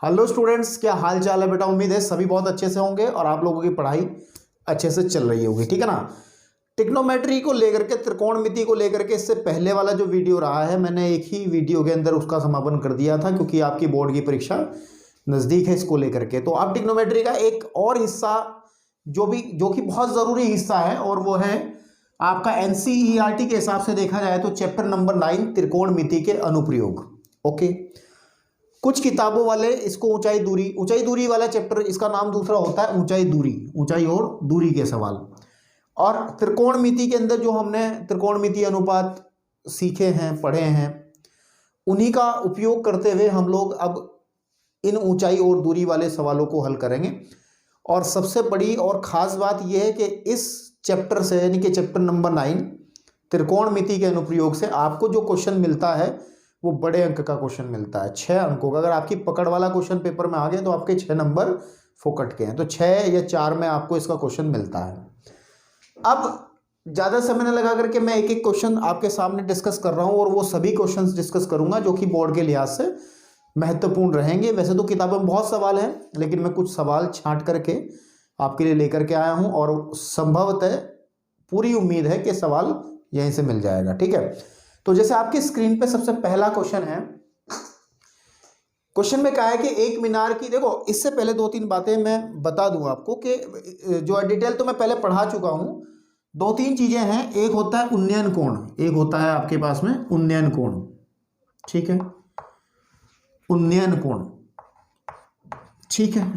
Hello students, क्या हाल चाल है बेटा। उम्मीद है सभी बहुत अच्छे से होंगे और आप लोगों की पढ़ाई अच्छे से चल रही होगी, ठीक है ना। ट्रिग्नोमेट्री को लेकर के, त्रिकोणमिति को लेकर के इससे पहले वाला जो वीडियो रहा है, मैंने एक ही वीडियो के अंदर उसका समापन कर दिया था क्योंकि आपकी बोर्ड की परीक्षा नज़दीक है इसको लेकर के। तो अब ट्रिग्नोमेट्री का एक और हिस्सा जो कि बहुत ज़रूरी हिस्सा है, और वो है आपका एनसीईआरटी के हिसाब से देखा जाए तो चैप्टर नंबर 9 त्रिकोणमिति के अनुप्रयोग। ओके, कुछ किताबों वाले इसको ऊंचाई दूरी वाला चैप्टर, इसका नाम दूसरा होता है ऊंचाई और दूरी के सवाल। और त्रिकोणमिति के अंदर जो हमने त्रिकोणमिति अनुपात सीखे हैं, पढ़े हैं, उन्हीं का उपयोग करते हुए हम लोग अब इन ऊंचाई और दूरी वाले सवालों को हल करेंगे। और सबसे बड़ी और ख़ास बात यह है कि इस चैप्टर से, यानी कि चैप्टर नंबर 9 त्रिकोणमिति के अनुप्रयोग से आपको जो क्वेश्चन मिलता है वो बड़े अंक का क्वेश्चन मिलता है, 6 अंकों का। अगर आपकी पकड़ वाला क्वेश्चन पेपर में आ गया तो आपके 6 नंबर फोकट के हैं, तो 6 या 4 में आपको इसका क्वेश्चन मिलता है। अब ज़्यादा समय न लगा करके मैं एक एक क्वेश्चन आपके सामने डिस्कस कर रहा हूँ, और वो सभी क्वेश्चंस डिस्कस करूँगा जो कि बोर्ड के लिहाज से महत्वपूर्ण रहेंगे। वैसे तो किताबों में बहुत सवाल हैं, लेकिन मैं कुछ सवाल छांट करके आपके लिए लेकर के आया हूँ, और संभवतः पूरी उम्मीद है कि सवाल यहीं से मिल जाएगा, ठीक है। तो जैसे आपकी स्क्रीन पे सबसे पहला क्वेश्चन है, क्वेश्चन में कहा है कि एक मीनार की, देखो इससे पहले 2-3 बातें मैं बता दूं आपको कि जो डिटेल तो मैं पहले पढ़ा चुका हूं। 2-3 चीजें हैं। एक होता है उन्नयन कोण, एक होता है आपके पास में उन्नयन कोण, ठीक है, उन्नयन कोण, ठीक है।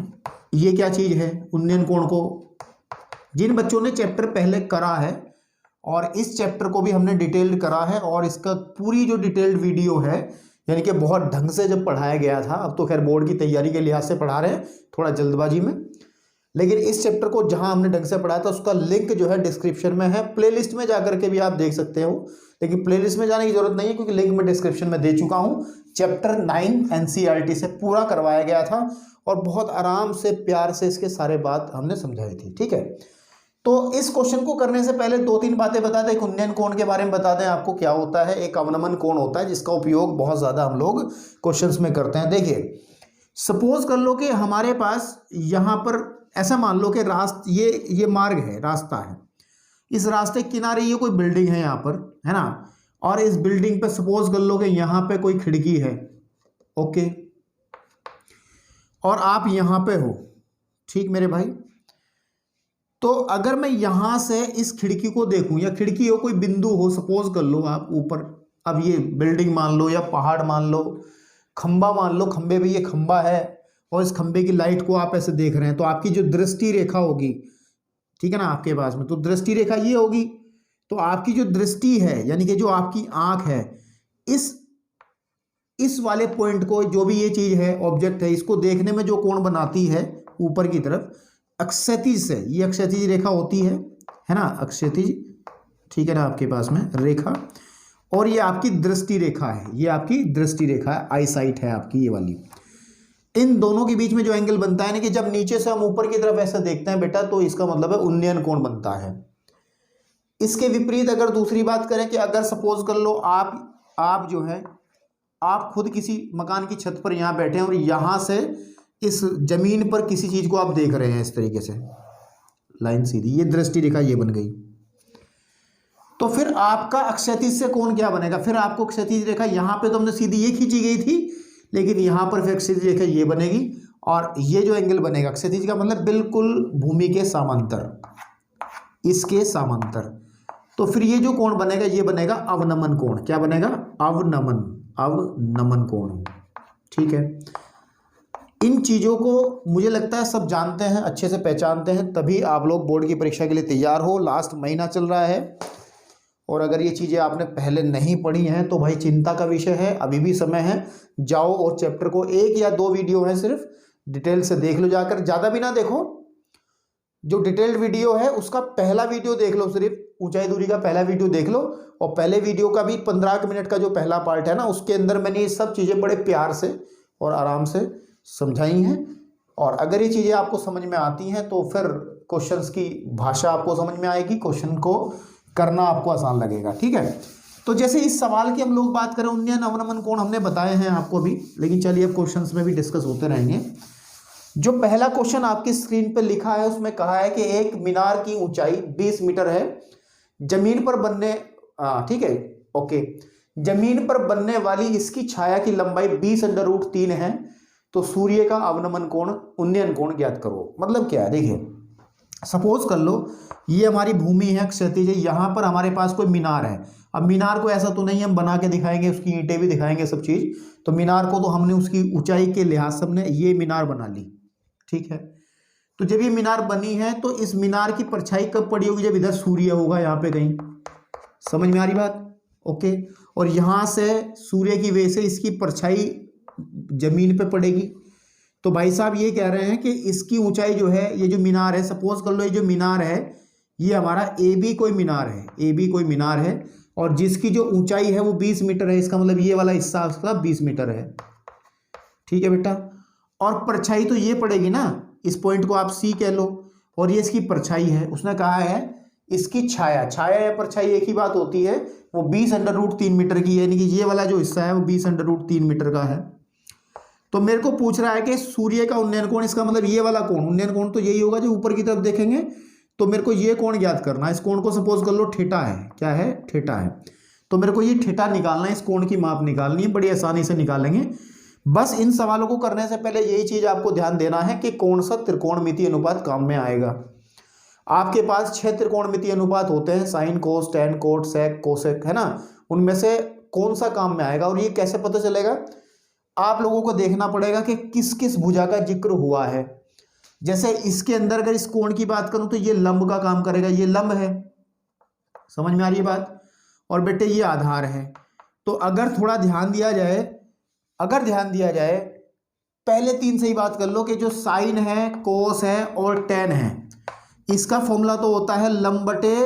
ये क्या चीज है उन्नयन कोण को? जिन बच्चों ने चैप्टर पहले करा है और इस चैप्टर को भी हमने डिटेल्ड करा है, और इसका पूरी जो डिटेल्ड वीडियो है, यानी कि बहुत ढंग से जब पढ़ाया गया था, अब तो खैर बोर्ड की तैयारी के लिहाज से पढ़ा रहे हैं थोड़ा जल्दबाजी में, लेकिन इस चैप्टर को जहां हमने ढंग से पढ़ाया था उसका लिंक जो है डिस्क्रिप्शन में है। प्लेलिस्ट में जाकर के भी आप देख सकते हो, लेकिन प्लेलिस्ट में जाने की जरूरत नहीं है क्योंकि लिंक मैं डिस्क्रिप्शन में दे चुका हूँ। चैप्टर 9 एनसीईआरटी से पूरा करवाया गया था और बहुत आराम से, प्यार से इसके सारे बात हमने समझाई थी, ठीक है। तो इस क्वेश्चन को करने से पहले 2-3 बातें बता दें। एक उन्नयन कोण के बारे में बता दें आपको क्या होता है। एक अवनमन कोण होता है जिसका उपयोग बहुत ज़्यादा हम लोग क्वेश्चंस में करते हैं। देखिए, सपोज कर लो कि हमारे पास यहाँ पर ऐसा मान लो कि ये मार्ग है, रास्ता है, इस रास्ते के किनारे ये कोई बिल्डिंग है यहाँ पर, है ना, और इस बिल्डिंग पे सपोज कर लो कि यहाँ पे कोई खिड़की है, ओके, और आप यहाँ पे हो, ठीक मेरे भाई। तो अगर मैं यहां से इस खिड़की को देखूं, या खिड़की हो, कोई बिंदु हो, सपोज कर लो आप ऊपर, अब ये बिल्डिंग मान लो या पहाड़ मान लो, खंबा मान लो, खंबे पे ये खंबा है और इस खंबे की लाइट को आप ऐसे देख रहे हैं, तो आपकी जो दृष्टि रेखा होगी, ठीक है ना, आपके पास में तो दृष्टि रेखा ये होगी। तो आपकी जो दृष्टि है, यानी कि जो आपकी आंख है, इस वाले पॉइंट को, जो भी ये चीज है, ऑब्जेक्ट है, इसको देखने में जो कोण बनाती है ऊपर की तरफ, अक्षैतिज से, ये अक्षैतिज रेखा होती है ना, अक्षैतिज, ठीक है ना, आपके पास में रेखा, और ये आपकी दृष्टि रेखा है, ये आपकी दृष्टि रेखा है, आई साइट है आपकी ये वाली। इन दोनों के बीच में जो एंगल बनता है ना, कि जब नीचे से हम ऊपर की तरफ ऐसा देखते हैं बेटा, तो इसका मतलब है उन्नयन कोण बनता है। इसके विपरीत अगर दूसरी बात करें कि अगर सपोज कर लो आप जो है, आप खुद किसी मकान की छत पर यहाँ बैठे हैं और यहाँ से इस जमीन पर किसी चीज को आप देख रहे हैं, इस तरीके से लाइन सीधी, ये दृष्टि रेखा ये बन गई, तो फिर आपका अक्षैतिज से कोण क्या बनेगा? फिर आपको क्षैतिज रेखा, यहाँ पे तो हमने सीधी ये खींची गई थी, लेकिन यहाँ पर फिर क्षैतिज रेखा ये बनेगी, और ये जो एंगल बनेगा क्षैतिज का मतलब बिल्कुल भूमि के समांतर, इसके समांतर, तो फिर ये जो कोण बनेगा ये बनेगा अवनमन कोण। क्या बनेगा? अवनमन कोण, ठीक है। इन चीज़ों को मुझे लगता है सब जानते हैं, अच्छे से पहचानते हैं, तभी आप लोग बोर्ड की परीक्षा के लिए तैयार हो। लास्ट महीना चल रहा है, और अगर ये चीज़ें आपने पहले नहीं पढ़ी हैं तो भाई चिंता का विषय है, अभी भी समय है। जाओ और चैप्टर को 1 या 2 वीडियो है सिर्फ डिटेल से देख लो जाकर, ज़्यादा भी ना देखो। जो डिटेल्ड वीडियो है उसका पहला वीडियो देख लो, सिर्फ ऊंचाई दूरी का पहला वीडियो देख लो, और पहले वीडियो का भी 15 मिनट का जो पहला पार्ट है ना, उसके अंदर मैंने ये सब चीज़ें बड़े प्यार से और आराम से समझाई हैं। और अगर ये चीज़ें आपको समझ में आती हैं तो फिर क्वेश्चंस की भाषा आपको समझ में आएगी, क्वेश्चन को करना आपको आसान लगेगा, ठीक है। तो जैसे इस सवाल की हम लोग बात करें, उन्नयन अवनमन कोण हमने बताए हैं आपको भी, लेकिन चलिए अब क्वेश्चंस में भी डिस्कस होते रहेंगे। जो पहला क्वेश्चन आपकी स्क्रीन पर लिखा है उसमें कहा है कि एक मीनार की ऊंचाई 20 मीटर है, जमीन पर बनने ठीक है ओके, जमीन पर बनने वाली इसकी छाया की लंबाई 20√3 है, तो सूर्य का अवनमन कोण उन्नयन कोण ज्ञात करो। मतलब क्या है, देखिए सपोज कर लो ये हमारी भूमि है क्षैतिज है, यहां पर हमारे पास कोई मीनार है। अब मीनार को ऐसा तो नहीं हम बना के दिखाएंगे, उसकी ईंटें भी दिखाएंगे सब चीज, तो मीनार को तो हमने उसकी ऊंचाई के लिहाज से हमने ये मीनार बना ली, ठीक है। तो जब ये मीनार बनी है तो इस मीनार की परछाई कब पड़ी होगी, जब इधर सूर्य होगा यहाँ पे कहीं, समझ में आ रही बात, ओके। और यहां से सूर्य की वजह से इसकी परछाई जमीन पे पड़ेगी। तो भाई साहब ये कह रहे हैं कि इसकी ऊंचाई जो है, ये जो मीनार है, सपोज कर लो ये जो मीनार है ये हमारा ए बी कोई मीनार है, ए बी कोई मीनार है, और जिसकी जो ऊंचाई है वो 20 मीटर है, इसका मतलब ये वाला हिस्सा उसका 20 मीटर है, ठीक है बेटा। और परछाई तो ये पड़ेगी ना, इस पॉइंट को आप सी कह लो, और ये इसकी परछाई है। उसने कहा है इसकी छाया, छाया या परछाई एक ही बात होती है, वो 20√3 मीटर की है, यानी कि ये वाला जो हिस्सा है वो 20√3 मीटर का है। तो मेरे को पूछ रहा है कि सूर्य का उन्नयन कोण, इसका मतलब ये वाला कोण, उन्नयन कोण तो यही होगा जो ऊपर की तरफ देखेंगे, तो मेरे को ये कोण ज्ञात करना है। इस कोण को सपोज कर लो थीटा है, क्या है, थीटा है। तो मेरे को ये थीटा निकालना है, इस कोण की माप निकालनी है, बड़ी आसानी से निकालेंगे। बस इन सवालों को करने से पहले यही चीज आपको ध्यान देना है कि कौन सा त्रिकोणमितीय अनुपात काम में आएगा। आपके पास 6 त्रिकोणमितीय अनुपात होते हैं, sine cos tan cot sec cosec, है ना, उनमें से कौन सा काम में आएगा। और ये कैसे पता चलेगा, आप लोगों को देखना पड़ेगा कि किस किस भुजा का जिक्र हुआ है। जैसे इसके अंदर अगर इस कोण की बात करूं तो ये लंब का काम करेगा, ये लंब है, समझ में आ रही है बात। और बेटे ये आधार है। तो अगर थोड़ा ध्यान दिया जाए, अगर ध्यान दिया जाए, पहले 3 से ही बात कर लो कि जो साइन है, कोस है और टेन है, इसका फॉर्मूला तो होता है लंब बटे,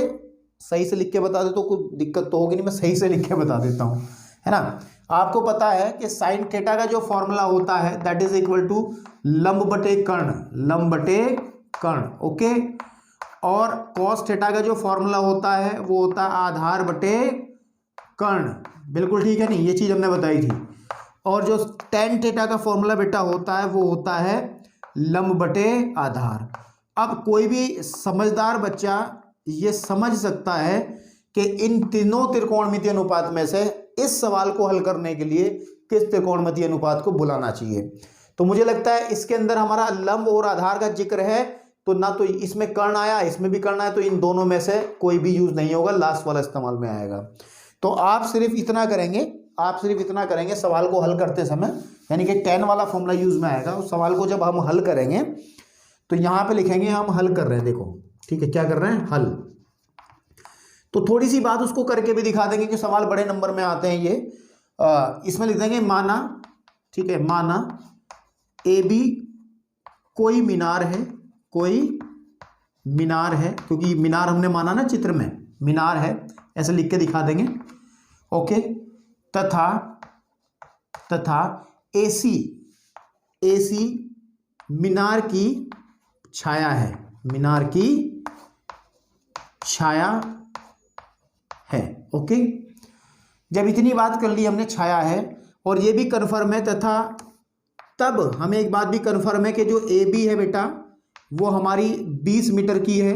सही से लिख के बता दे तो कोई दिक्कत तो होगी नहीं, मैं सही से लिख के बता देता हूं, है ना। आपको पता है कि साइन थीटा का जो फॉर्मूला होता है दैट इज इक्वल टू लंब बटे कर्ण, लंब बटे कर्ण, ओके। और कॉस थीटा का जो फॉर्मूला होता है वो होता है आधार बटे कर्ण, बिल्कुल ठीक है नहीं, ये चीज हमने बताई थी। और जो टेन थीटा का फॉर्मूला बेटा होता है वो होता है लंब बटे आधार। अब कोई भी समझदार बच्चा ये समझ सकता है कि इन तीनों त्रिकोणमितीय अनुपात में से इस सवाल को हल करने के लिए किस त्रिकोणमितीय अनुपात को बुलाना चाहिए। तो मुझे लगता है इसके अंदर हमारा लंब और आधार का जिक्र है, तो ना तो इसमें कर्ण आया, इसमें भी कर्ण आया, तो इन दोनों में से कोई भी यूज नहीं होगा, लास्ट वाला इस्तेमाल में आएगा। तो आप सिर्फ इतना करेंगे, आप सिर्फ इतना करेंगे सवाल को हल करते समय, यानी कि टेन वाला फॉर्मूला यूज में आएगा। उस सवाल को जब हम हल करेंगे तो यहां पे लिखेंगे हम हल कर रहे हैं, देखो ठीक है, क्या कर रहे हैं, हल। तो थोड़ी सी बात उसको करके भी दिखा देंगे कि सवाल बड़े नंबर में आते हैं ये। इसमें लिख देंगे माना, ठीक है, माना ए बी कोई मीनार है, कोई मीनार है, क्योंकि मीनार हमने माना ना चित्र में, मीनार है, ऐसे लिख के दिखा देंगे, ओके। तथा तथा एसी, एसी मीनार की छाया है, मीनार की छाया है, ओके। जब इतनी बात कर ली हमने, छाया है, और ये भी कन्फर्म है, तथा तब हमें एक बात भी कन्फर्म है कि जो ए बी है बेटा वो हमारी 20 मीटर की है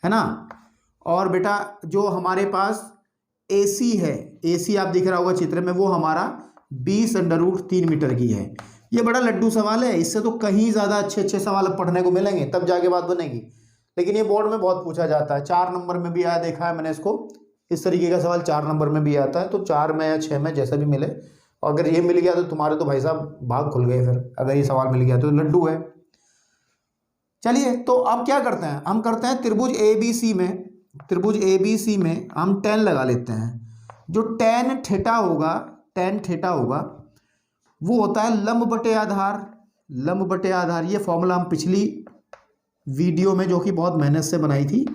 ना। और बेटा जो हमारे पास ए सी है, ए सी आप दिख रहा होगा चित्र में, वो हमारा 20√3 मीटर की है। ये बड़ा लड्डू सवाल है, इससे तो कहीं ज़्यादा अच्छे अच्छे सवाल पढ़ने को मिलेंगे, तब जाके बात बनेगी। लेकिन ये बोर्ड में बहुत पूछा जाता है, 4 नंबर में भी आया, देखा है मैंने इसको, इस तरीके का सवाल 4 नंबर में भी आता है। तो 4 में या 6 में जैसा भी मिले, और अगर ये मिल गया तो तुम्हारे तो भाई साहब भाग खुल गए, फिर अगर ये सवाल मिल गया तो लड्डू है। चलिए तो अब क्या करते हैं, हम करते हैं त्रिभुज ए बी सी में, त्रिभुज ए बी सी में हम टेन लगा लेते हैं। जो टेन थीटा होगा, टेन थीटा होगा वो होता है लंब बटे आधार, लंब बटे आधार। ये फॉर्मूला हम पिछली वीडियो में जो कि बहुत मेहनत से बनाई थी।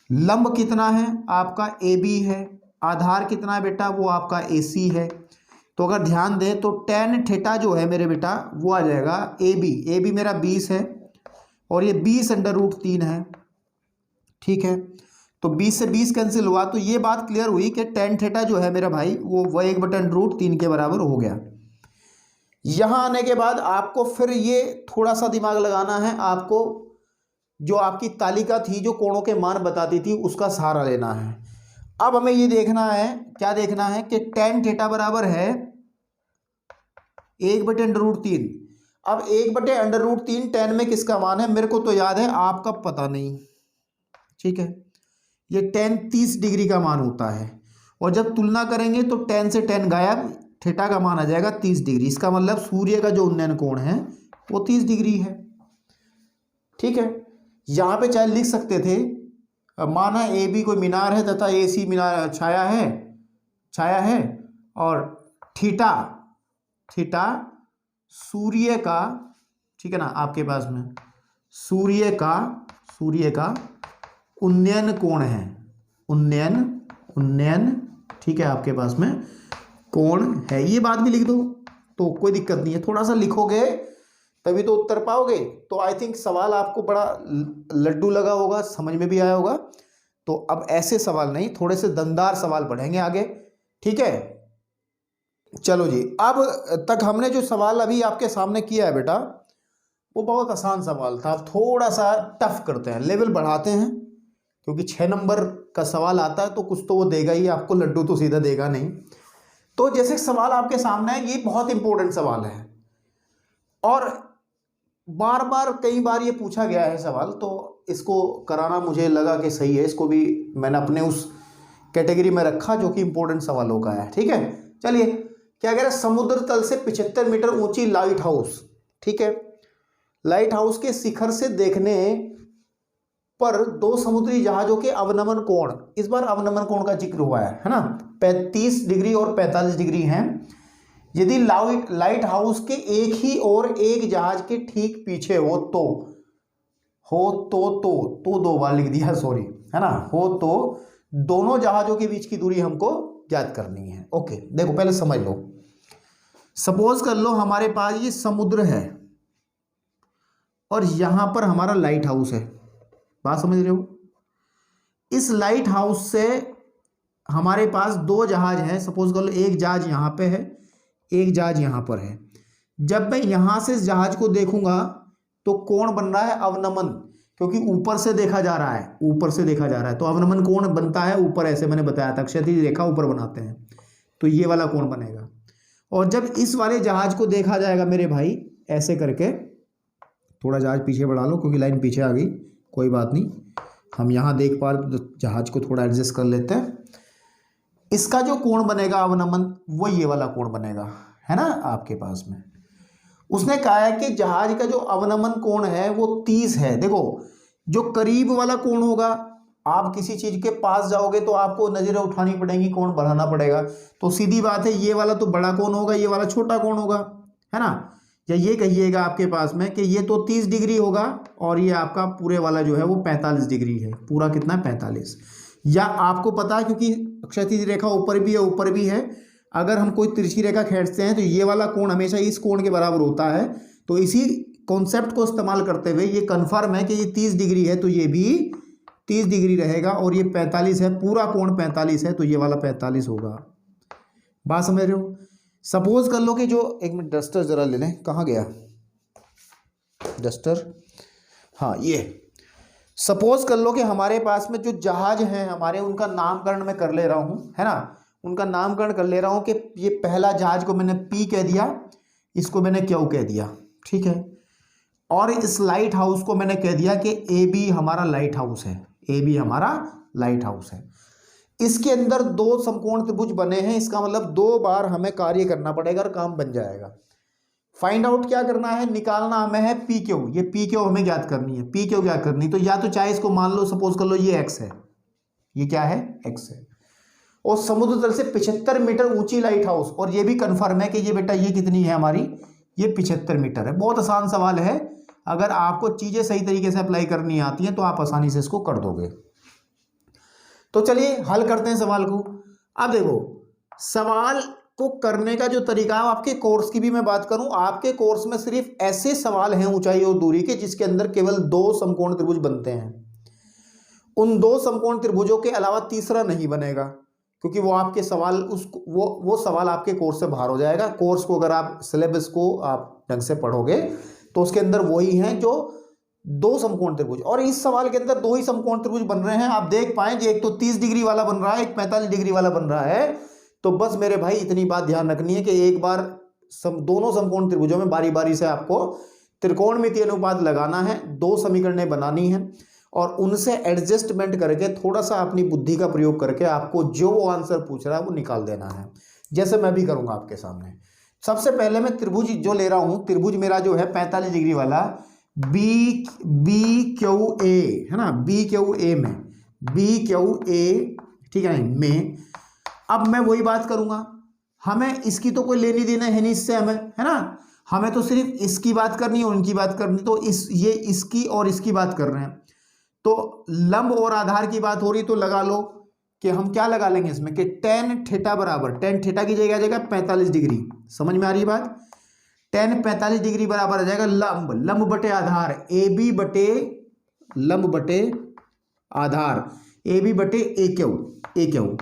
लंब कितना है आपका ए बी है, आधार कितना है बेटा वो आपका ए सी है। तो अगर ध्यान दें तो टेन थीटा जो है मेरे बेटा वो आ जाएगा ए बी मेरा 20 है और ये 20√3 है, ठीक है। तो 20 से 20 कैंसिल हुआ, तो ये बात क्लियर हुई कि टेन थीटा जो है मेरा भाई वो 1/√3 के बराबर हो गया। यहाँ आने के बाद आपको फिर ये थोड़ा सा दिमाग लगाना है, आपको जो आपकी तालिका थी जो कोणों के मान बताती थी उसका सहारा लेना है। अब हमें ये देखना है, क्या देखना है कि टेन थीटा बराबर है 1/√3। अब 1/√3 टेन में किसका मान है मेरे को तो याद है, आपका पता नहीं, ठीक है। ये टेन 30 डिग्री का मान होता है, और जब तुलना करेंगे तो टेन से टेन गायब, थीटा का मान आ जाएगा 30 डिग्री। इसका मतलब सूर्य का जो उन्नयन कोण है वो 30 डिग्री है, ठीक है। यहाँ पे चाहे लिख सकते थे, माना ए बी कोई मीनार है तथा ए सी मीनार छाया है और थीटा सूर्य का, ठीक है ना, आपके पास में सूर्य का उन्नयन कोण है, उन्नयन, ठीक है, आपके पास में कोण है। ये बात भी लिख दो तो कोई दिक्कत नहीं है, थोड़ा सा लिखोगे तभी तो उत्तर पाओगे। तो आई थिंक सवाल आपको बड़ा लड्डू लगा होगा, समझ में भी आया होगा। तो अब ऐसे सवाल नहीं, थोड़े से दमदार सवाल पढ़ेंगे आगे, ठीक है। चलो जी, अब तक हमने जो सवाल अभी आपके सामने किया है बेटा वो बहुत आसान सवाल था। अब थोड़ा सा टफ करते हैं, लेवल बढ़ाते हैं, क्योंकि 6 नंबर का सवाल आता है तो कुछ तो वो देगा ही आपको, लड्डू तो सीधा देगा नहीं। तो जैसे सवाल आपके सामने है, ये बहुत इंपॉर्टेंट सवाल है और बार बार कई बार ये पूछा गया है सवाल, तो इसको कराना मुझे लगा कि सही है। इसको भी मैंने अपने उस कैटेगरी में रखा जो कि इंपॉर्टेंट सवालों का है, ठीक है। चलिए, क्या कह रहे हैं, समुद्र तल से 75 मीटर ऊंची लाइट हाउस, ठीक है। लाइट हाउस के शिखर से देखने पर 2 समुद्री जहाजों के अवनमन कोण, इस बार अवनमन कोण का जिक्र हुआ है ना, 35 डिग्री और 45 डिग्री हैं। यदि लाइट हाउस के एक ही और एक जहाज के ठीक पीछे हो तो 2 बार लिख दिया, सॉरी, है ना, हो तो दोनों जहाजों के बीच की दूरी हमको ज्ञात करनी है। ओके, देखो पहले समझ लो, सपोज कर लो हमारे पास ये समुद्र है और यहां पर हमारा लाइट हाउस है, बात समझ रहे हो। इस लाइट हाउस से हमारे पास 2 जहाज हैं, सपोज कर लो एक जहाज यहां पे है, एक जहाज यहां पर है। जब मैं यहां से इस जहाज को देखूंगा तो कोण बन रहा है अवनमन, क्योंकि ऊपर से देखा जा रहा है, तो अवनमन कोण बनता है ऊपर, ऐसे मैंने बताया था, क्षैतिज रेखा ऊपर बनाते हैं, तो ये वाला कोण बनेगा। और जब इस वाले जहाज को देखा जाएगा मेरे भाई ऐसे करके, थोड़ा जहाज पीछे बढ़ा लो क्योंकि लाइन पीछे आ गई, कोई बात नहीं, हम यहाँ देख पा रहे तो जहाज को थोड़ा एडजस्ट कर लेते हैं। इसका जो कोण बनेगा अवनमन, वो ये वाला कोण बनेगा, है ना आपके पास में। उसने कहा है कि जहाज का जो अवनमन कोण है वो 30 है। देखो, जो करीब वाला कोण होगा, आप किसी चीज के पास जाओगे तो आपको नजरें उठानी पड़ेंगी, कोण बढ़ाना पड़ेगा, तो सीधी बात है ये वाला तो बड़ा कोण होगा, ये वाला छोटा कोण होगा, है ना। या ये कहिएगा आपके पास में कि ये तो 30 डिग्री होगा और ये आपका पूरे वाला जो है वो 45 डिग्री है, पूरा कितना 45। या आपको पता है क्योंकि क्षैतिज रेखा ऊपर भी है, अगर हम कोई तिरछी रेखा खींचते हैं तो ये वाला कोण हमेशा इस कोण के बराबर होता है। तो इसी कॉन्सेप्ट को इस्तेमाल करते हुए ये कन्फर्म है कि ये 30 डिग्री है तो ये भी 30 डिग्री रहेगा, और ये 45 है, पूरा कोण 45 है तो ये वाला 45 होगा। बात समझ रहे हो। सपोज कर लो कि जो, एक मिनट डस्टर जरा ले लें, कहाँ गया डस्टर, हाँ ये। सपोज कर लो कि हमारे पास में जो जहाज हैं हमारे, उनका नामकरण मैं कर ले रहा हूँ, है ना, उनका नामकरण कर ले रहा हूँ कि ये पहला जहाज को मैंने पी कह दिया, इसको मैंने क्यू कह दिया, ठीक है। और इस लाइट हाउस को मैंने कह दिया कि ए बी हमारा लाइट हाउस है, ए बी हमारा लाइट हाउस है। इसके अंदर 2 समकोण त्रिभुज बने हैं, इसका मतलब 2 बार हमें कार्य करना पड़ेगा और काम बन जाएगा। फाइंड आउट क्या करना है, निकालना हमें है पी क्यू, ये पी क्यू हमें ज्ञात करनी है। पी क्यू क्या करनी, तो या तो चाहे इसको मान लो, सपोज कर लो ये एक्स है, ये क्या है एक्स है, और समुद्र तल से 75 मीटर ऊंची लाइट हाउस, और ये भी कंफर्म है कि ये बेटा ये कितनी है हमारी, ये 75 मीटर है। बहुत आसान सवाल है, अगर आपको चीजें सही तरीके से अप्लाई करनी आती हैं तो आप आसानी से इसको कर दोगे। तो चलिए हल करते हैं सवाल को। अब देखो, सवाल को करने का जो तरीका है, आपके कोर्स की भी मैं बात करूं, आपके कोर्स में सिर्फ ऐसे सवाल हैं ऊंचाई और दूरी के जिसके अंदर केवल 2 समकोण त्रिभुज बनते हैं, उन दो समकोण त्रिभुजों के अलावा तीसरा नहीं बनेगा, क्योंकि वो आपके सवाल वो सवाल आपके कोर्स से बाहर हो जाएगा। कोर्स को अगर आप सिलेबस को आप ढंग से पढ़ोगे तो उसके अंदर वही हैं जो दो समकोण त्रिभुज, और इस सवाल के अंदर दो ही समकोण त्रिभुज बन रहे हैं। आप देख पाएंगे, एक तो 30 डिग्री वाला बन रहा है, एक 45 डिग्री वाला बन रहा है। तो बस मेरे भाई इतनी बात ध्यान रखनी है कि एक बार दोनों समकोण त्रिभुजों में बारी बारी से आपको त्रिकोणमितीय अनुपात लगाना है, दो समीकरणें बनानी है और उनसे एडजस्टमेंट करके थोड़ा सा अपनी बुद्धि का प्रयोग करके आपको जो वो आंसर पूछ रहा है वो निकाल देना है, जैसे मैं भी करूंगा आपके सामने। सबसे पहले मैं त्रिभुज जो ले रहा हूं, त्रिभुज मेरा जो है 45 डिग्री वाला बी क्यू ए है ना, बी क्यू ए में, बी क्यू ए, ठीक है में। अब मैं वही बात करूंगा, हमें इसकी तो कोई लेनी देना है नहीं इससे, हमें है ना, हमें तो सिर्फ इसकी बात करनी है, उनकी बात करनी। तो ये इसकी और इसकी बात कर रहे हैं, तो लंब और आधार की बात हो रही, तो लगा लो कि हम क्या लगा लेंगे इसमें कि टेन थीटा बराबर, टेन थीटा की जगह आ जाएगा 45 डिग्री। समझ में आ रही है बात? टेन 45 डिग्री बराबर आ जाएगा लंब, लंब बटे आधार, ए बी बटे लंब बटे आधार, ए बी बटे ए क्यू।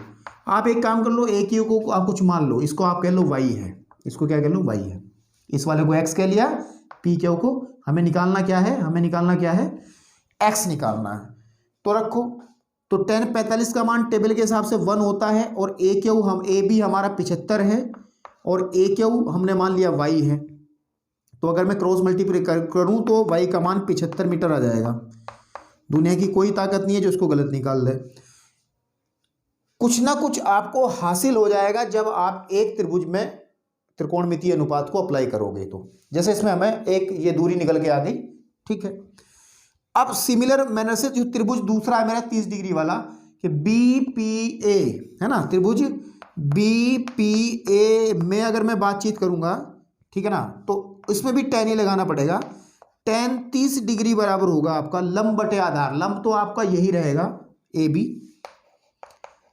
आप एक काम कर लो, ए क्यू को आप कुछ मान लो, इसको आप कह लो वाई है, इसको क्या कह लो वाई है, इस वाले को एक्स कह लिया, पी क्यू को हमें निकालना क्या है, हमें निकालना क्या है, एक्स निकालना है। तो रखो, तो टेन 45 का मान टेबल के हिसाब से 1 होता है, और ए क्यू हम ए बी हमारा 75 है और ए क्यू हमने मान लिया वाई है। तो अगर मैं क्रॉस मल्टीप्लाई करूं तो वाई का मान 75 मीटर आ जाएगा। दुनिया की कोई ताकत नहीं है जो इसको गलत निकाल दे। कुछ ना कुछ आपको हासिल हो जाएगा जब आप एक त्रिभुज में त्रिकोणमितीय अनुपात को अप्लाई करोगे। तो जैसे इसमें हमें एक ये दूरी निकल के आ गई, ठीक है। अब सिमिलर मैनर से जो त्रिभुज दूसरा है मेरा 30 डिग्री वाला, कि बी पी ए है ना, त्रिभुज बी पी ए में अगर मैं बातचीत करूंगा, ठीक है ना, तो इसमें भी टेन ही लगाना पड़ेगा। टेन 30 डिग्री बराबर होगा आपका लंब बटे आधार, लंब तो आपका यही रहेगा ए बी,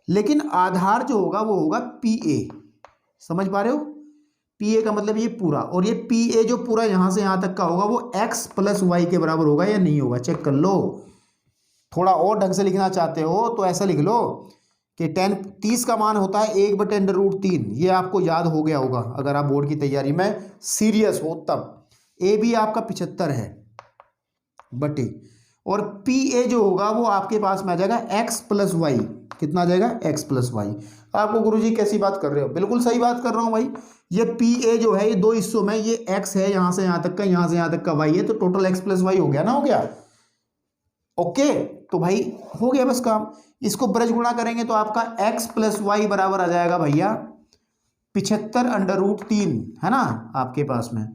लेकिन आधार जो होगा वो होगा पी ए। समझ पा रहे हो? पी ए का मतलब ये पूरा, और ये पी ए जो पूरा यहां से यहां तक का होगा वो एक्स प्लस वाई के बराबर होगा या नहीं होगा, चेक कर लो। थोड़ा और ढंग से लिखना चाहते हो तो ऐसा लिख लो कि टेन 30 का मान होता है 1/√3। ये आपको याद हो गया होगा अगर आप बोर्ड की तैयारी में सीरियस हो तब। ए बी आपका 75 है बटे, और पी ए जो होगा वो आपके पास में आ जाएगा एक्स प्लस वाई। कितना आ जाएगा? X plus Y. आपको गुरुजी कैसी बात कर रहे हो? बिल्कुल सही बात कर रहा हूँ भाई। ये पी ए जो है ये दो हिस्सों में, ये एक्स है यहाँ से यहाँ तक का, यहाँ से यहाँ तक का वाई है, तो टोटल एक्स प्लस वाई हो गया ना, हो गया। ओके, तो भाई हो गया बस काम। इसको ब्रज गुणा करेंगे तो आपका एक्स प्लस वाई बराबर आ जाएगा भैया 75/√3, है ना आपके पास में।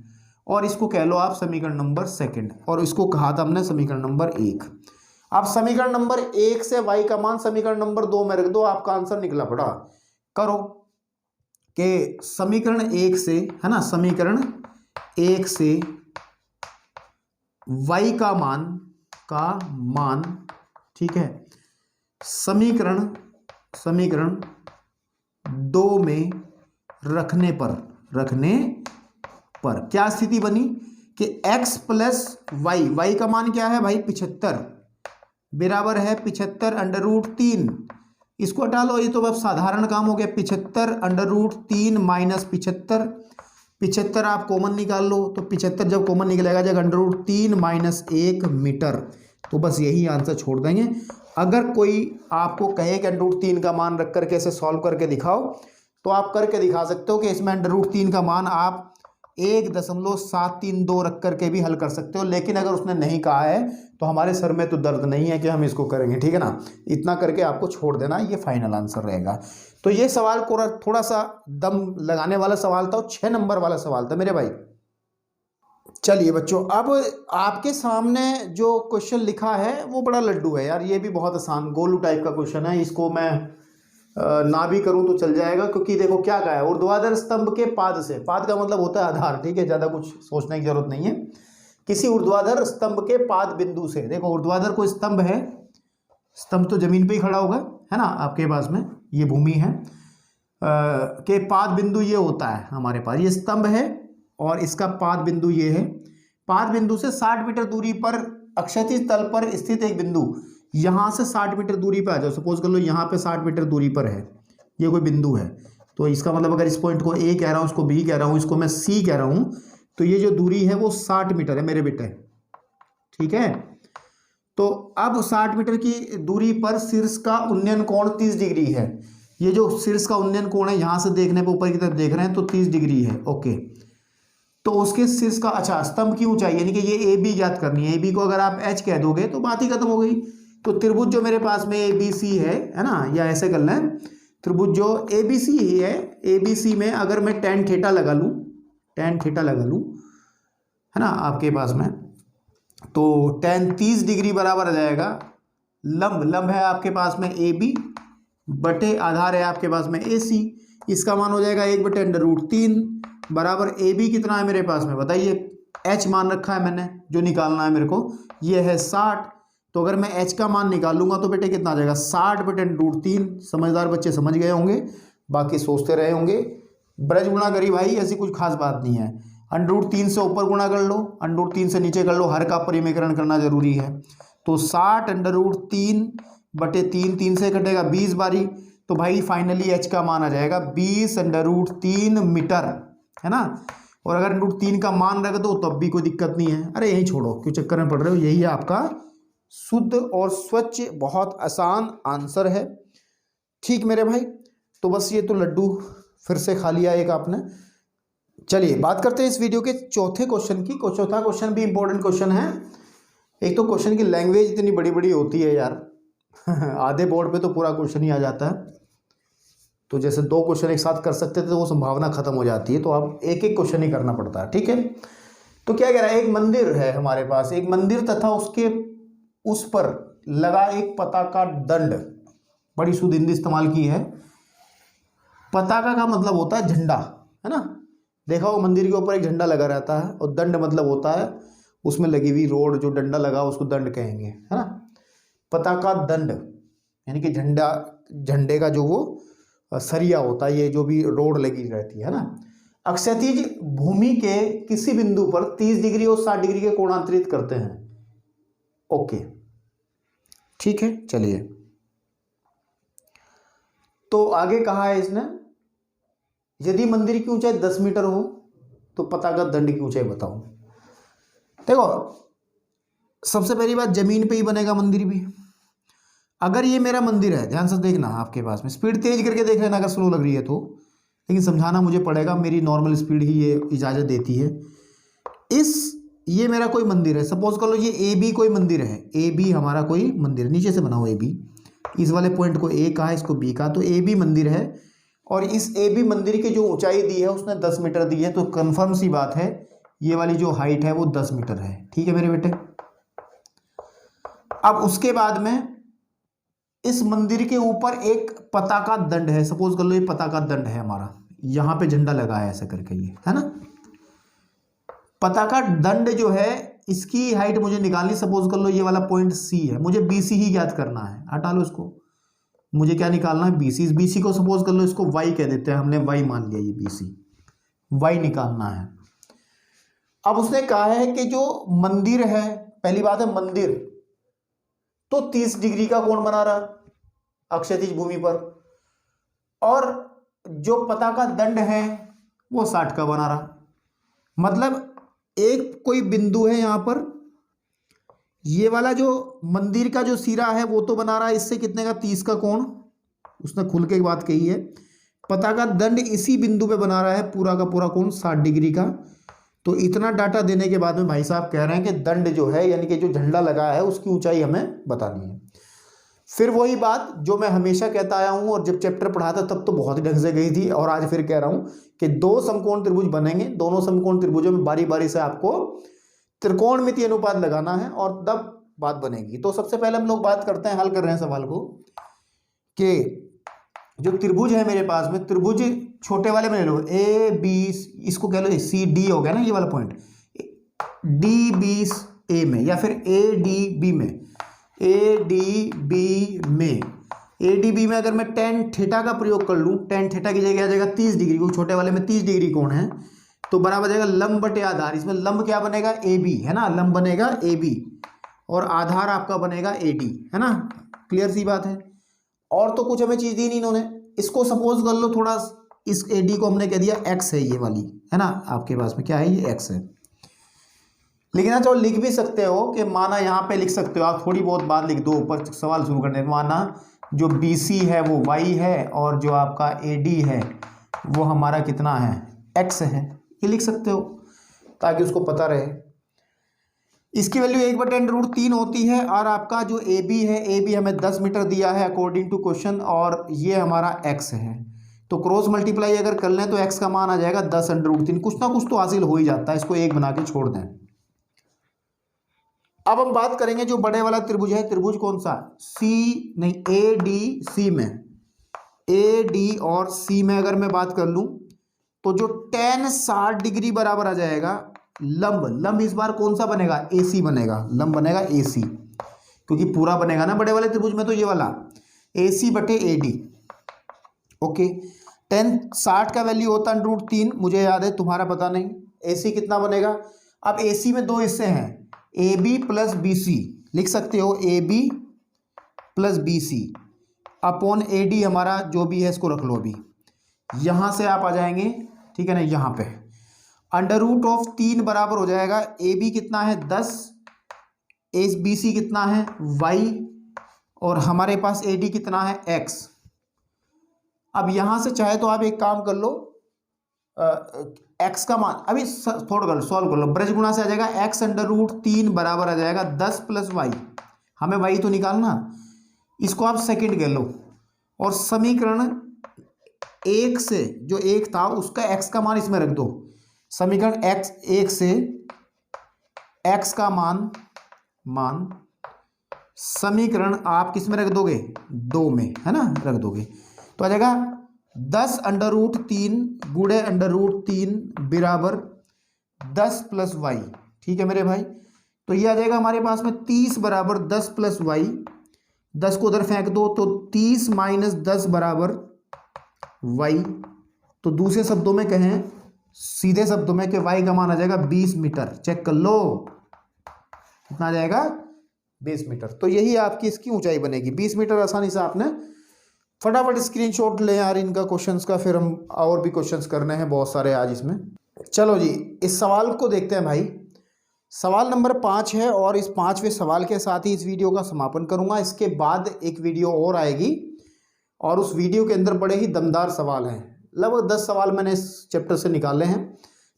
और इसको कह लो आप समीकरण नंबर सेकंड, और इसको कहा था हमने समीकरण नंबर 1। अब समीकरण नंबर 1 से y का मान समीकरण नंबर 2 में रख दो, आपका आंसर निकला पड़ा। करो कि समीकरण 1 से, है ना, समीकरण 1 से y का मान, ठीक है, समीकरण 2 में रखने पर क्या स्थिति बनी कि x प्लस वाई का मान क्या है भाई 75 बराबर है 75/√3। इसको हटा लो, ये तो अब साधारण काम हो गया। 75/√3 माइनस 75 आप कॉमन निकाल लो, तो 75 जब कॉमन निकलेगा जब √3 माइनस 1 मीटर, तो बस यही आंसर छोड़ देंगे। अगर कोई आपको कहे कि √3 का मान रख करके इसे सॉल्व करके दिखाओ, तो आप करके दिखा सकते हो कि इसमें √3 का मान आप 1.732 रख करके भी हल कर सकते हो। लेकिन अगर उसने नहीं कहा है तो हमारे सर में तो दर्द नहीं है कि हम इसको करेंगे, ठीक है ना। इतना करके आपको छोड़ देना, ये फाइनल आंसर रहेगा। तो ये सवाल को थोड़ा सा दम लगाने वाला सवाल था और 6 नंबर वाला सवाल था मेरे भाई। चलिए बच्चों, अब आपके सामने जो क्वेश्चन लिखा है वो बड़ा लड्डू है यार। ये भी बहुत आसान गोलू टाइप का क्वेश्चन है। इसको मैं ना भी करूं तो चल जाएगा, क्योंकि देखो क्या कहा है, ऊर्ध्वाधर स्तंभ के पाद से, पाद का मतलब होता है आधार, ठीक है, ज़्यादा कुछ सोचने की जरूरत नहीं है। किसी ऊर्ध्वाधर स्तंभ के पाद बिंदु से, देखो ऊर्ध्वाधर कोई स्तंभ है, स्तंभ तो जमीन पे ही खड़ा होगा, है ना, आपके पास में ये भूमि है, के पाद बिंदु ये होता है हमारे पास, ये स्तंभ है और इसका पाद बिंदु ये है। पाद बिंदु से 60 मीटर दूरी पर अक्षैतिज तल पर स्थित एक बिंदु, यहाँ से 60 मीटर दूरी पर आ जाओ, सपोज कर लो यहाँ पे 60 मीटर दूरी पर है ये कोई बिंदु है, तो इसका मतलब अगर इस पॉइंट को ए कह रहा हूँ, इसको बी कह रहा हूँ, इसको मैं सी कह रहा हूँ, तो ये जो दूरी है वो 60 मीटर है मेरे बेटे, ठीक है। तो अब 60 मीटर की दूरी पर शीर्ष का उन्नयन कोण 30 डिग्री है। ये जो शीर्ष का उन्नयन कोण है यहाँ से देखने पर ऊपर की तरफ देख रहे हैं तो 30 डिग्री है, ओके। तो उसके शीर्ष का, अच्छा, स्तंभ की ऊंचाई यानी कि ये ए बी ज्ञात करनी है। ए बी को अगर आप एच कह दोगे तो बात ही खत्म हो गई। तो त्रिभुज जो मेरे पास में ए बी सी है ना, या ऐसे कर लें, त्रिभुज जो ए बी सी ही है, ए बी सी में अगर मैं tan थीटा लगा लूँ, tan थीटा लगा लूँ, है ना, आपके पास में, तो tan 30 डिग्री बराबर आ जाएगा लंब है आपके पास में ए बी बटे आधार है आपके पास में ए सी, इसका मान हो जाएगा 1/√3 बराबर ए बी कितना है मेरे पास में बताइए, एच मान रखा है मैंने, जो निकालना है मेरे को ये है 60। तो अगर मैं एच का मान निकालूंगा तो बेटे कितना आ जाएगा 60/√3। समझदार बच्चे समझ गए होंगे, बाकी सोचते रहे होंगे। ब्रज गुणा करी भाई, ऐसी कुछ खास बात नहीं है। √3 से ऊपर गुणा कर लो, √3 से नीचे कर लो, हर का परिमेकरण करना जरूरी है। तो 60√3 बटे 3, 3 से कटेगा 20 बारी, तो भाई फाइनली एच का मान आ जाएगा 20√3 मीटर, है ना। और अगर √3 का मान रख दो तब भी कोई दिक्कत नहीं है। अरे यही छोड़ो, क्यों चक्कर में पड़ रहे हो, यही है आपका शुद्ध और स्वच्छ, बहुत आसान आंसर है। ठीक मेरे भाई, तो बस ये तो लड्डू फिर से खा लिया एक आपने। चलिए बात करते हैं इस वीडियो के चौथे क्वेश्चन की। चौथा क्वेश्चन भी इंपॉर्टेंट क्वेश्चन है। एक तो क्वेश्चन की लैंग्वेज इतनी बड़ी बड़ी होती है यार आधे बोर्ड पे तो पूरा क्वेश्चन ही आ जाता है। तो जैसे 2 क्वेश्चन एक साथ कर सकते थे तो वो संभावना खत्म हो जाती है, तो अब एक एक क्वेश्चन ही करना पड़ता है, ठीक है। तो क्या कह रहा है, एक मंदिर है हमारे पास, एक मंदिर तथा उसके उस पर लगा एक पताका दंड, बड़ी शुद्ध हिंदी इस्तेमाल की है। पताका का मतलब होता है झंडा, है ना। देखा हो मंदिर के ऊपर एक झंडा लगा रहता है, और दंड मतलब होता है उसमें लगी हुई रोड, जो डंडा लगा उसको दंड कहेंगे, है ना। पताका दंड यानी कि झंडे का जो वो सरिया होता है, ये जो भी रोड लगी रहती है ना। अक्षैतिज भूमि के किसी बिंदु पर 30 डिग्री और 60 डिग्री के कोणांतरित करते हैं, ओके, ठीक है। चलिए, तो आगे कहा है इसने, यदि मंदिर की ऊंचाई 10 मीटर हो तो पताका दंड की ऊंचाई बताओ। देखो, सबसे पहली बात, जमीन पे ही बनेगा मंदिर भी। अगर ये मेरा मंदिर है, ध्यान से देखना, आपके पास में स्पीड तेज करके देख लेना अगर स्लो लग रही है तो, लेकिन समझाना मुझे पड़ेगा, मेरी नॉर्मल स्पीड ही ये इजाज़त देती है। ये मेरा कोई मंदिर है, सपोज कर लो ये ए बी कोई मंदिर है, ए बी हमारा कोई मंदिर, नीचे से बना हुआ ए बी, इस वाले पॉइंट को ए कहा, इसको बी कहा, तो ए बी मंदिर है। और इस ए बी मंदिर की जो ऊंचाई दी है उसने 10 मीटर दी है, तो कन्फर्म सी बात है ये वाली जो हाइट है वो 10 मीटर है, ठीक है मेरे बेटे। अब उसके बाद में इस मंदिर के ऊपर एक पताका दंड है, सपोज कर लो ये पताका दंड है हमारा, यहां पे झंडा लगा है ऐसे करके, ये है ना। पताका दंड जो है इसकी हाइट मुझे निकालनी, सपोज कर लो ये वाला पॉइंट सी है, मुझे बीसी ही ज्ञात करना है, हटा लो इसको, मुझे क्या निकालना है बीसी। बीसी को सपोज कर लो इसको वाई कह देते हैं, हमने वाई मान लिया, ये बीसी वाई निकालना है। अब उसने कहा है कि जो मंदिर है, पहली बात है मंदिर तो 30 डिग्री का कोण बना रहा अक्षैतिज भूमि पर, और जो पताका दंड है वो 60 का बना रहा। मतलब एक कोई बिंदु है यहां पर, ये वाला जो मंदिर का जो सिरा है वो तो बना रहा है इससे कितने का 30 का कोण, उसने खुल के बात कही है। पताका दंड इसी बिंदु पे बना रहा है पूरा का पूरा कोण 60 डिग्री का। तो इतना डाटा देने के बाद में भाई साहब कह रहे हैं कि दंड जो है यानी कि जो झंडा लगा है उसकी ऊंचाई हमें बतानी है। फिर वही बात जो मैं हमेशा कहता आया हूं, और जब चैप्टर पढ़ा था तब तो बहुत ही ढंग से गई थी, और आज फिर कह रहा हूं कि 2 समकोण त्रिभुज बनेंगे, दोनों समकोण त्रिभुजों में बारी बारी से आपको त्रिकोणमिति अनुपात लगाना है और तब बात बनेगी। तो सबसे पहले हम लोग बात करते हैं, हल कर रहे हैं सवाल को, कि जो त्रिभुज है मेरे पास में, त्रिभुज छोटे वाले में ले लो, ए बी, इसको कह लो सी डी हो गया ना ये वाला पॉइंट, डी बी ए में, या फिर ए डी बी में, ए डी बी में, ए डी बी में अगर मैं tan थीटा का प्रयोग कर लूँ, tan थीटा की जगह आ जाएगा 30 डिग्री, क्योंकि छोटे वाले में 30 डिग्री कोण है, तो बराबर जाएगा लंब बटे आधार। इसमें लंब क्या बनेगा, ए बी, है ना, लंब बनेगा ए बी, और आधार आपका बनेगा AD, है ना, क्लियर सी बात है। और तो कुछ हमें चीज़ दी नहीं इन्होंने। इसको सपोज कर लो थोड़ा, इस AD को हमने कह दिया x है ये वाली, है ना, आपके पास में क्या है, ये x है। लेकिन ना, चलो लिख भी सकते हो कि माना, यहाँ पे लिख सकते हो आप, थोड़ी बहुत बात लिख दो ऊपर सवाल शुरू करने में। माना जो BC है वो y है और जो आपका AD है वो हमारा कितना है, x है, ये लिख सकते हो ताकि उसको पता रहे। इसकी वैल्यू 1/√3 होती है। और आपका जो AB है, AB हमें 10 मीटर दिया है अकॉर्डिंग टू क्वेश्चन, और ये हमारा x है। तो क्रॉस मल्टीप्लाई अगर कर लें तो x का मान आ जाएगा 10√3। कुछ ना कुछ तो हासिल हो ही जाता है, इसको 1 बना के छोड़ दें। अब हम बात करेंगे जो बड़े वाला त्रिभुज है, त्रिभुज कौन सा, ADC में, AD और C में अगर मैं बात कर लूं तो जो tan 60 डिग्री बराबर आ जाएगा लंब इस बार कौन सा बनेगा, AC बनेगा, लंब बनेगा AC, क्योंकि पूरा बनेगा ना बड़े वाले त्रिभुज में, तो ये वाला AC बटे AD। ओके, tan 60 का वैल्यू होता है √3, मुझे याद है, तुम्हारा पता नहीं। AC कितना बनेगा, अब AC में दो हिस्से हैं, AB प्लस BC, लिख सकते हो AB plus BC upon AD, हमारा जो भी है इसको रख लो। अभी यहाँ से आप आ जाएंगे, ठीक है ना, यहाँ पे √3 बराबर हो जाएगा, AB कितना है 10, BC कितना है y, और हमारे पास AD कितना है x। अब यहाँ से चाहे तो आप एक काम कर लो, x का मान अभी थोड़ा कर सॉल्व कर लो, ब्रज गुणा से आ जाएगा x√3 बराबर आ जाएगा 10 प्लस y, हमें y तो निकालना, इसको आप सेकंड कह लो, और समीकरण 1 से जो 1 था उसका x का मान इसमें रख दो। समीकरण x1 से x का मान समीकरण आप किस में रख दोगे, 2 में, है ना, रख दोगे तो आ जाएगा 10√3 गुणे √3 बराबर 10 प्लस y। ठीक है मेरे भाई, तो ये आ जाएगा हमारे पास में 30 बराबर 10 प्लस y, 10 को उधर फेंक दो तो 30 माइनस 10 बराबर y। तो दूसरे शब्दों में कहें, सीधे शब्दों में, कि y का मान आ जाएगा 20 मीटर। चेक कर लो कितना आ जाएगा, 20 मीटर। तो यही आपकी इसकी ऊंचाई बनेगी 20 मीटर। आसानी से आपने फटाफट स्क्रीनशॉट ले यार इनका क्वेश्चंस का, फिर हम और भी क्वेश्चंस करने हैं बहुत सारे आज इसमें। चलो जी, इस सवाल को देखते हैं भाई। सवाल नंबर 5 है, और इस 5वें सवाल के साथ ही इस वीडियो का समापन करूंगा। इसके बाद एक वीडियो और आएगी, और उस वीडियो के अंदर बड़े ही दमदार सवाल हैं। लगभग 10 सवाल मैंने इस चैप्टर से निकाले हैं,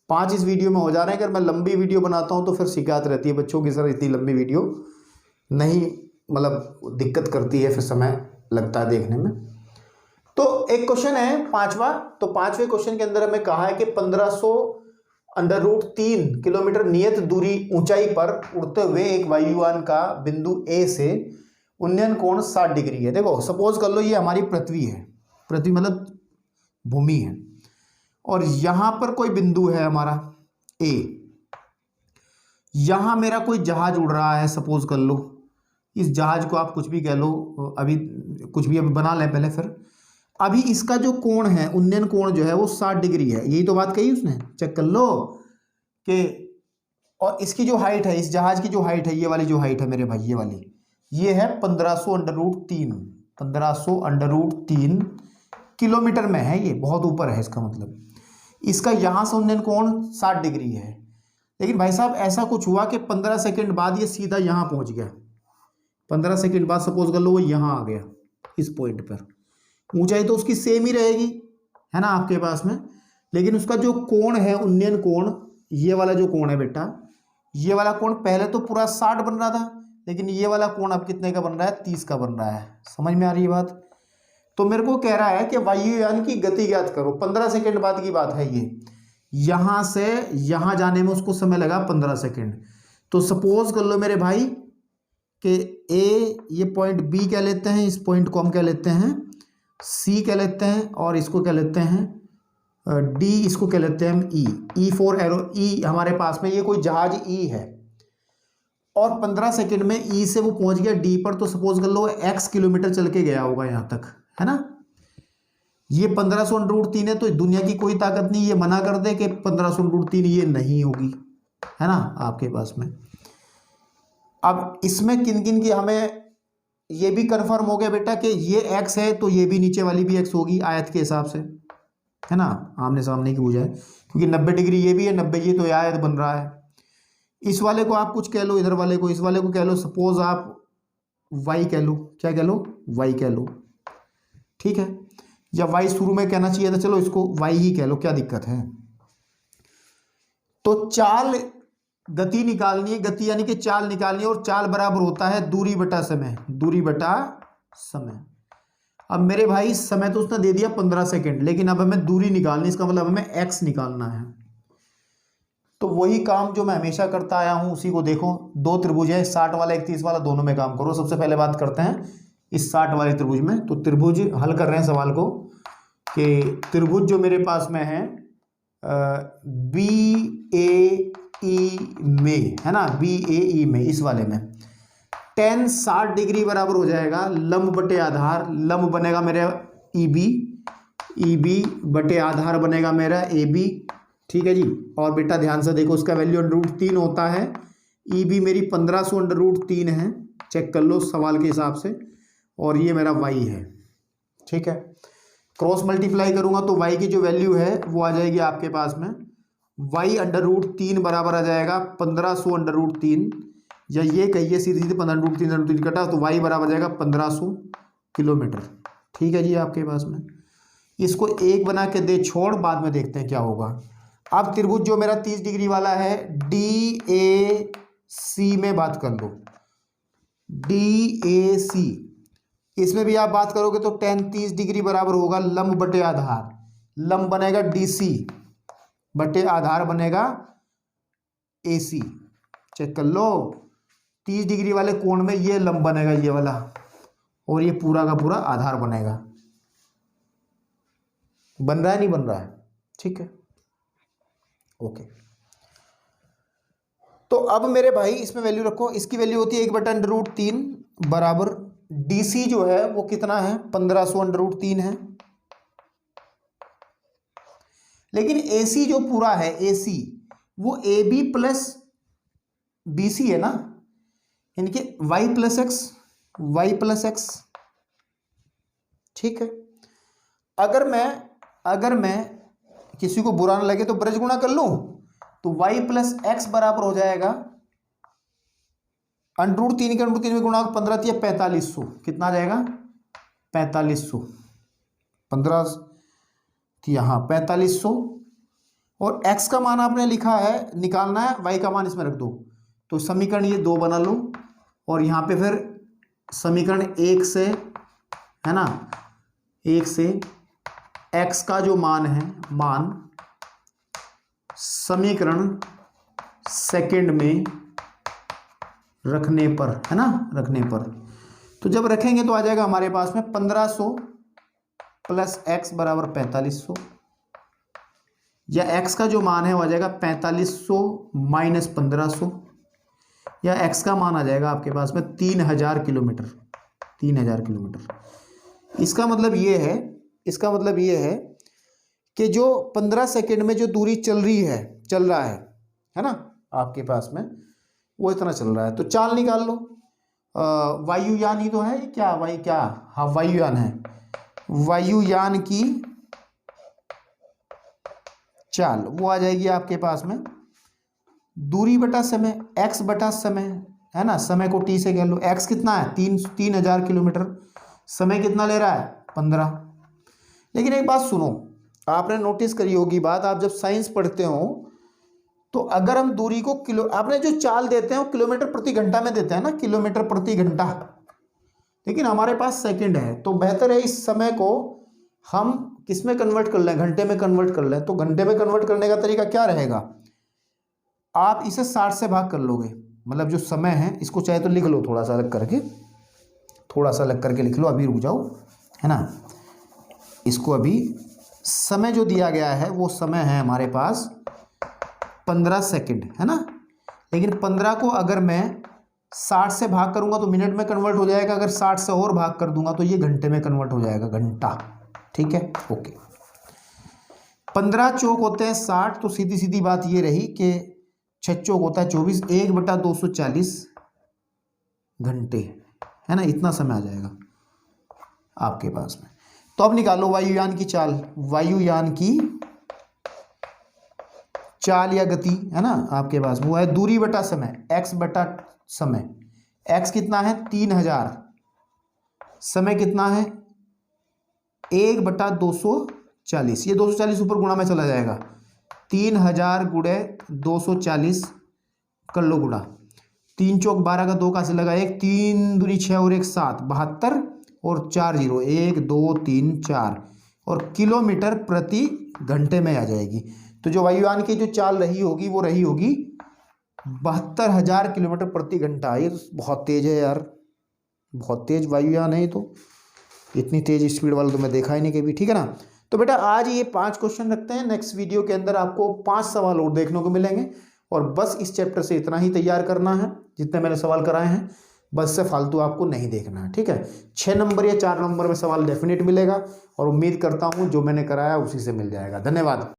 5 इस वीडियो में हो जा रहे हैं। अगर मैं लंबी वीडियो बनाता हूँ तो फिर शिकायत रहती है बच्चों की, सर इतनी लंबी वीडियो नहीं, मतलब दिक्कत करती है, फिर समय लगता है देखने में। तो एक क्वेश्चन है 5वां, तो 5वें क्वेश्चन के अंदर हमें कहा है कि 1500√3 किलोमीटर नियत दूरी ऊंचाई पर उड़ते हुए एक वायुयान का बिंदु A से उन्नयन कोण 60 डिग्री है। देखो सपोज कर लो ये हमारी पृथ्वी है, पृथ्वी मतलब भूमि है, और यहां पर कोई बिंदु है हमारा A, यहां मेरा कोई जहाज उड़ रहा है, सपोज कर लो। इस जहाज को आप कुछ भी कह लो, अभी कुछ भी अभी बना लें पहले। फिर अभी इसका जो कोण है, उन्नयन कोण जो है वो 60 डिग्री है, यही तो बात कही उसने। चेक कर लो कि, और इसकी जो हाइट है, इस जहाज की जो हाइट है, ये वाली जो हाइट है मेरे भाई, ये वाली, ये है 1500√3 किलोमीटर में है, ये बहुत ऊपर है। इसका मतलब इसका यहाँ से उन्नयन कोण 60 डिग्री है। लेकिन भाई साहब ऐसा कुछ हुआ कि 15 सेकेंड बाद ये सीधा यहाँ पहुँच गया। 15 सेकेंड बाद सपोज कर लो वो यहाँ आ गया इस पॉइंट पर। ऊंचाई तो उसकी सेम ही रहेगी, है ना, आपके पास में, लेकिन उसका जो कोण है, उन्नयन कोण, ये वाला जो कोण है बेटा, ये वाला कोण पहले तो पूरा 60 बन रहा था, लेकिन ये वाला कोण अब कितने का बन रहा है, 30 का बन रहा है। समझ में आ रही है बात। तो मेरे को कह रहा है कि वायुयान की गति ज्ञात करो। 15 सेकेंड बाद की बात है ये, यहां से यहां जाने में उसको समय लगा 15 सेकेंड। तो सपोज कर लो मेरे भाई कि ए, ये पॉइंट बी कह लेते हैं, इस पॉइंट को हम कह लेते हैं सी कह लेते हैं, और इसको कह लेते हैं डी, इसको कह लेते हैं हम ई फॉर एरो। ई हमारे पास में ये कोई जहाज ई है, और 15 सेकेंड में ई से वो पहुंच गया डी पर। तो सपोज कर लो x किलोमीटर चल के गया होगा यहाँ तक, है ना। ये 1500√3 है, तो दुनिया की कोई ताकत नहीं ये मना कर दे कि 1500√3 ये नहीं होगी, है ना आपके पास में। अब इसमें किन किन की हमें ये भी कंफर्म हो गया बेटा कि ये x है तो ये भी नीचे वाली भी x होगी आयत के हिसाब से, है ना, आमने सामने की पूजा है, क्योंकि 90 डिग्री ये भी है, 90 ये तो ये आयत बन रहा है। इस वाले को आप कुछ कह लो, इधर वाले को, इस वाले को कह लो, सपोज आप y कह लो, क्या कह लो, y कह लो, ठीक है, या y शुरू में कहना चाहिए था, चलो इसको y ही कह लो, क्या दिक्कत है। तो चाल गति निकालनी है, गति यानी कि चाल निकालनी है, और चाल बराबर होता है दूरी बटा समय, दूरी बटा समय। अब मेरे भाई समय तो उसने दे दिया 15 सेकंड, लेकिन अब हमें दूरी निकालनी, इसका मतलब हमें x निकालना है। तो वही काम जो मैं हमेशा करता आया हूं उसी को देखो, दो त्रिभुज है, 60 वाला 31 वाला, दोनों में काम करो। सबसे पहले बात करते हैं इस 60 वाले त्रिभुज में। तो त्रिभुज हल कर रहे हैं सवाल को कि त्रिभुज जो मेरे पास में है BAE में, है ना, BAE में, इस वाले में tan 60 डिग्री बराबर हो जाएगा लंब बटे आधार, लंब बनेगा मेरा EB बटे आधार बनेगा मेरा AB, ठीक है जी। और बेटा ध्यान से देखो, उसका वैल्यू √3 होता है, EB मेरी 1500 √3 है, चेक कर लो सवाल के हिसाब से, और ये मेरा y है, ठीक है। क्रॉस मल्टीप्लाई करूंगा तो y की जो वैल्यू है वो आ जाएगी आपके पास में, y √3 बराबर आ जाएगा 1500 √3, या ये कहिए सीधे सीधे 15 √3 कटा तो y बराबर जाएगा 1500 किलोमीटर, ठीक है जी आपके पास में। इसको एक बना के दे छोड़, बाद में देखते हैं क्या होगा। अब त्रिभुज जो मेरा 30 डिग्री वाला है DAC में बात कर लो, DAC, इसमें भी आप बात करोगे तो tan 30 डिग्री बराबर होगा लंब बटे आधार, लंब बनेगा DC बटे आधार बनेगा AC, चेक कर लो। 30 डिग्री वाले कोण में ये लंब बनेगा ये वाला, और ये पूरा का पूरा आधार बनेगा। बन रहा है नहीं बन रहा है, ठीक है, ओके। तो अब मेरे भाई इसमें वैल्यू रखो, इसकी वैल्यू होती है 1/√3 बराबर DC जो है वो कितना है, 1500 √3 है, लेकिन AC जो पूरा है AC वो AB प्लस BC है ना, यानी कि y प्लस x, ठीक है। अगर मैं किसी को बुरा ना लगे तो ब्रज गुणा कर लूं, तो y प्लस एक्स बराबर हो जाएगा √3 के √3 में गुणा 15 थी 4500, कितना आ जाएगा 4500, 15 थी यहाँ 4500, और x का मान आपने लिखा है, निकालना है, y का मान इसमें रख दो, तो समीकरण ये 2 बना लो, और यहाँ पे फिर समीकरण 1 से, है ना, 1 से x का जो मान है, मान समीकरण सेकंड में रखने पर, है ना, रखने पर, तो जब रखेंगे तो आ जाएगा हमारे पास में 1500 प्लस x बराबर 4500, या x का जो मान है वो आ जाएगा 4500 माइनस 1500, या x का मान आ जाएगा आपके पास में 3000 किलोमीटर, 3000 किलोमीटर। इसका मतलब ये है कि जो 15 सेकंड में जो दूरी चल रहा है ना, आपके पास में वो इतना चल रहा है। तो चाल निकाल लो, वायुयान ही तो है क्या, हाँ वायुयान है, वायुयान की चाल वो आ जाएगी आपके पास में दूरी बटा समय, x बटा समय, है ना, समय को t से कह लो, x कितना है 3000 किलोमीटर, समय कितना ले रहा है 15। लेकिन एक बात सुनो, आपने नोटिस करी होगी बात, आप जब साइंस पढ़ते हो तो अगर हम दूरी को आपने जो चाल देते हैं वो किलोमीटर प्रति घंटा में देते हैं ना, किलोमीटर प्रति घंटा, लेकिन हमारे पास सेकंड है, तो बेहतर है इस समय को हम किस में कन्वर्ट कर लें, घंटे में कन्वर्ट कर लें। तो घंटे में कन्वर्ट करने का तरीका क्या रहेगा, आप इसे 60 से भाग कर लोगे, मतलब जो समय है इसको चाहे तो लिख लो थोड़ा सा अलग करके लिख लो, अभी रुक जाओ, है ना, इसको अभी समय जो दिया गया है वो समय है हमारे पास 15 सेकंड, है ना, लेकिन 15 को अगर मैं 60 से भाग करूंगा तो मिनट में कन्वर्ट हो जाएगा, अगर 60 से और भाग कर दूंगा तो ये घंटे में कन्वर्ट हो जाएगा, घंटा, ठीक है, ओके। 15 चौक होते हैं 60, तो सीधी सीधी बात ये रही कि 6 चौक होता है 24, 1/240, घंटे, है ना, इतना समय आ जाएगा आपके पास में। तो अब निकालो वायुयान की चाल, वायुयान की चाल या गति, है ना, आपके पास वो है दूरी बटा समय, x बटा समय। x कितना है 3000, समय कितना है 1/240, ये 240 ऊपर गुणा में चला जाएगा, 3000 गुणे 240 कर लो गुणा, 3 चौक 12 का 2 कहाँ से लगा, 1 3 दूनी 6 और 1 7, 72 और 4 0, 1 2 3 4, और किलोमीटर प्रति घंटे में आ जाएगी। तो जो वायुयान की जो चाल रही होगी वो रही होगी 72,000 किलोमीटर प्रति घंटा। ये तो बहुत तेज है यार, बहुत तेज वायुयान है ये तो, इतनी तेज स्पीड वाला तो मैं देखा ही नहीं कभी, ठीक है ना। तो बेटा आज ये 5 क्वेश्चन रखते हैं, नेक्स्ट वीडियो के अंदर आपको 5 सवाल और देखने को मिलेंगे, और बस इस चैप्टर से इतना ही तैयार करना है जितने मैंने सवाल कराए हैं, बस से फालतू आपको नहीं देखना है, ठीक है। 6 नंबर या 4 नंबर में सवाल डेफिनेट मिलेगा, और उम्मीद करता हूँ जो मैंने कराया उसी से मिल जाएगा। धन्यवाद।